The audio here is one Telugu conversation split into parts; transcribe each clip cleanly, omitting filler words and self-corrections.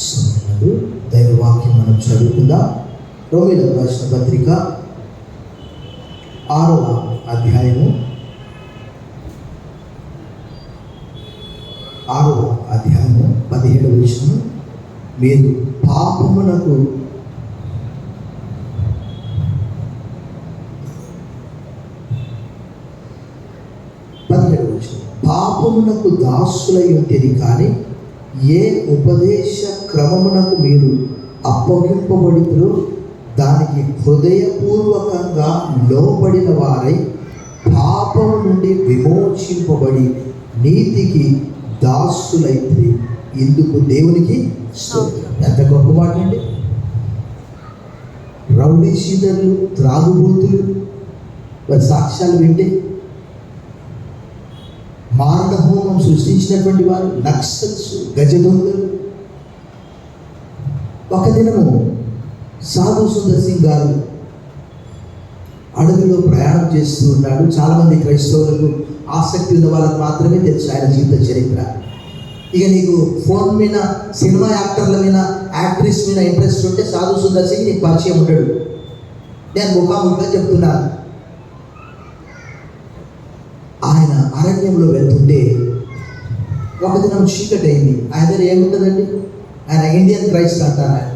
సమయంలో దైవవాక్యం మనం చదువుకుందాం. రోమీయులకు రాసిన పత్రిక 6వ అధ్యాయము 17వ వచనం. మీరు పాపమునకు పాపమునకు దాసులై ఉంటేది కానీ ఏ ఉపదేశ క్రమమునకు మీరు అప్పగింపబడితురో దానికి హృదయపూర్వకంగా లోబడిన వారై పాపము నుండి విమోచింపబడి నీతికి దాసులైతే ఇందుకు దేవునికి ఎంత గొప్ప మాట అండి. రౌడీ షీటర్లు, త్రాగుబోతులు వారి సాక్ష్యాలు వింటే, మారణహోమం సృష్టించినటువంటి వారు, నక్సల్స్, గజదొంగలు. ఒక దినము సాధు సుందర్ సింగ్ గారు అడవిలో ప్రయాణం చేస్తూ ఉన్నాడు. చాలామంది క్రైస్తవులకు ఆసక్తి ఉన్న వాళ్ళకు మాత్రమే తెలుసు ఆయన జీవిత చరిత్ర. ఇక నీకు ఫోన్ మీద, సినిమా యాక్టర్ల మీద, యాక్ట్రెస్ మీద ఇంట్రెస్ట్ ఉంటే సాధు సుందర్ సింగ్ నీకు పరిచయం ఉంటాడు. నేను ముఖాముఖిగా చెప్తున్నాను. ఆయన అరణ్యంలో వెళ్తుంటే ఒక దినం చీకటి అయింది. ఆయన దగ్గర ఏముంటుందండి? ఆయన ఇండియన్ క్రైస్ట్ అంటారు, ఆయన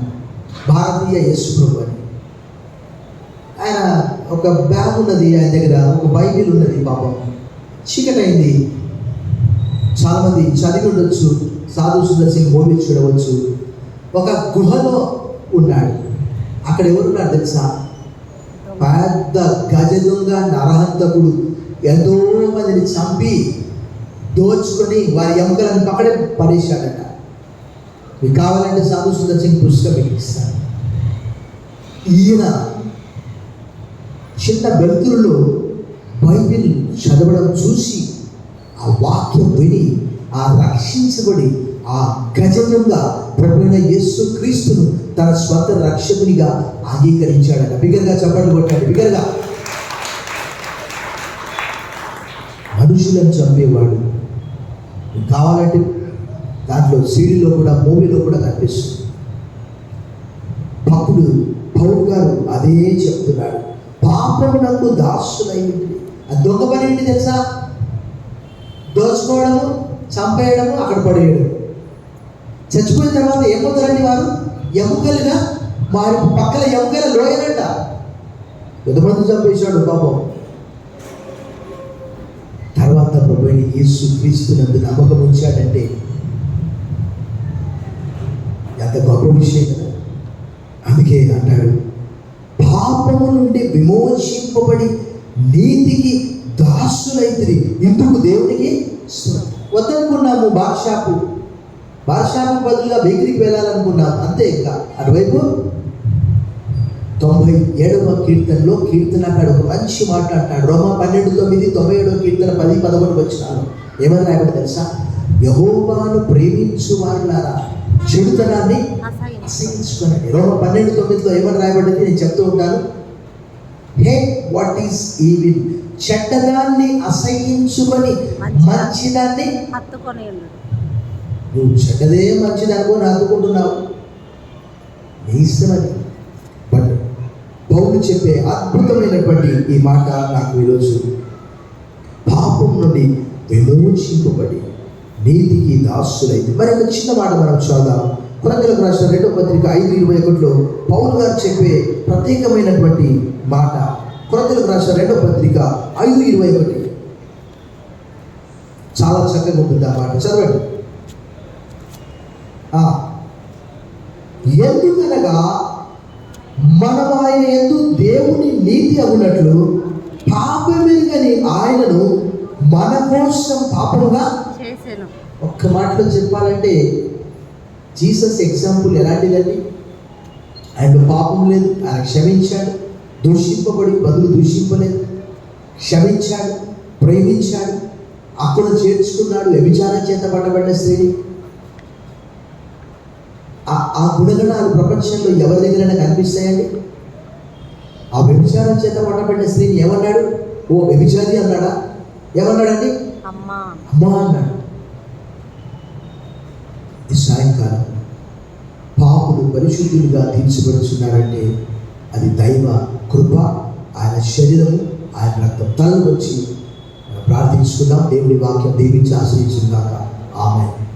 భారతీయ యేసు ప్రభు అని. ఆయన ఒక బ్యాగ్ ఉన్నది, ఆయన దగ్గర ఒక బైబిల్ ఉన్నది. పాపం చీకటి అయింది. చాలామంది చదివి ఉండొచ్చు, సాధు సుందర్ సింగ్ మూవీ చూడవచ్చు. ఒక గుహలో ఉన్నాడు. అక్కడ ఎవరున్నారు తెలుసా? పెద్ద గజదొంగ, నరహంతకుడు ఎంతో మందిని చంపి దోచుకొని వారి ఎముకలను పక్కడే పడేశాడట. మీకు కావాలంటే సాధు సుందర్ సింగ్ పుస్తకం ఇస్తాను. ఈయన చిన్న వెలుతురులో బైబిల్ చదవడం చూసి, ఆ వాక్యం విని, ఆ రక్షించబడి ఆ గజంగా ప్రభువైన యేసు క్రీస్తును తన స్వంత రక్షకునిగా అంగీకరించాడట. బిగ్గరగా చప్పట్లు కొట్టాడు. బిగ్గరగా. మనుషులను చంపేవాడు. కావాలంటే దాంట్లో సీడీలో కూడా, మూవీలో కూడా కనిపిస్తుంది. భక్తుడు పౌలు గారు అదే చెప్తున్నాడు. పాపమునకు దాసులైంది. ఆ దొంగ పని ఏంటి తెలుసా? దోచుకోవడము, చంపేయడము, అక్కడ పడేయడం. చచ్చిపోయిన తర్వాత ఏమవుతారండి వారు? ఎముకలుగా వారి పక్కన ఎముకల లోయనంట. ఎంతమంది చంపేశాడు పాపం. తర్వాత ప్రభువైన యేసు క్రీస్తునందు నమ్మకం ఉంచాడంటే ఎంత గొప్ప విషయం కదా. అందుకే అంటాడు, పాపము నుండి విమోచింపబడి నీతికి దాసులైతే ఇందుకు దేవునికి వద్దనుకున్నాము. బార్షాపు బదులుగా బేకరీకి వెళ్ళాలనుకున్నాము. అంతే. ఇంకా అటువైపు 97వ కీర్తనలో కీర్తనకాడు ఒక మంచి మాట అంటాడు. రోమా 12:9, 97వ కీర్తన 10-11 వచనాలు ఏమని రాయబడి తెలుసా? యెహోవాను ప్రేమించు వారులారా చెడుతనాన్ని అసహించుకోనండి. రోమా 12:9లో ఏమని రాయబడింది నేను చెప్తూ ఉంటాను. హేట్ వాట్ ఈస్ ఈవిల్, చెడ్డదాన్ని అసహించుకొని మంచిదాన్ని హత్తుకొని. నువ్వు చెడ్డదే మంచిది అనుకొని హత్తుకుంటున్నావు, నీ ఇష్టం అది. బట్ పౌలు చెప్పే అద్భుతమైనటువంటి ఈ మాట నాకు ఈరోజు, పాపం నుండి విమోచింపబడి నీతికి దాసులైంది. మరి ఒక చిన్న మాట మనం చూద్దాం. కొరింథీయులకు రాసిన 2వ పత్రిక 5:21లో పౌలు గారు చెప్పే ప్రత్యేకమైనటువంటి మాట. కొరింథీయులకు రాసిన 2వ పత్రిక 5:21 చాలా చక్కగా ఉంటుంది ఆ మాట. చదవండి. ఎందుకనగా మనం ఆయన యందు దేవుని నీతి అగునట్లు పాపమెరుగని ఆయనను మన కోసం పాపముగా చేశాను. ఒక్క మాటలో చెప్పాలంటే జీసస్ ఎగ్జాంపుల్ ఎలాంటిదండి? ఆయనలో పాపం లేదు, ఆయన క్షమించాడు. దూషింపబడి బదులు దూషింపలేదు, క్షమించాడు, ప్రేమించాడు, అక్కడ చేర్చుకున్నాడు. వ్యభిచారం చేత పట్టబడిన స్త్రీని. ఆ గుణగణాలు ప్రపంచంలో ఎవరి దగ్గరైనా కనిపిస్తాయండి? ఆ వ్యభిచారం చేత పట్టబడిన స్త్రీని ఏమన్నాడు? ఓ వ్యభిచారి అన్నాడా? ఏమన్నాడండి? అమ్మా అన్నాడు. ఈ సాయంకాలం పాపులు పరిశుద్ధులుగా తీర్చబడుచున్నారంటే అది దైవ కృప, ఆయన శరీరము, ఆయన రక్తం. తలలు వచ్చి ప్రార్థించుకుందాం. దేవుని వాక్యం దీవించి ఆశ్రయించుగాక. ఆమేన్.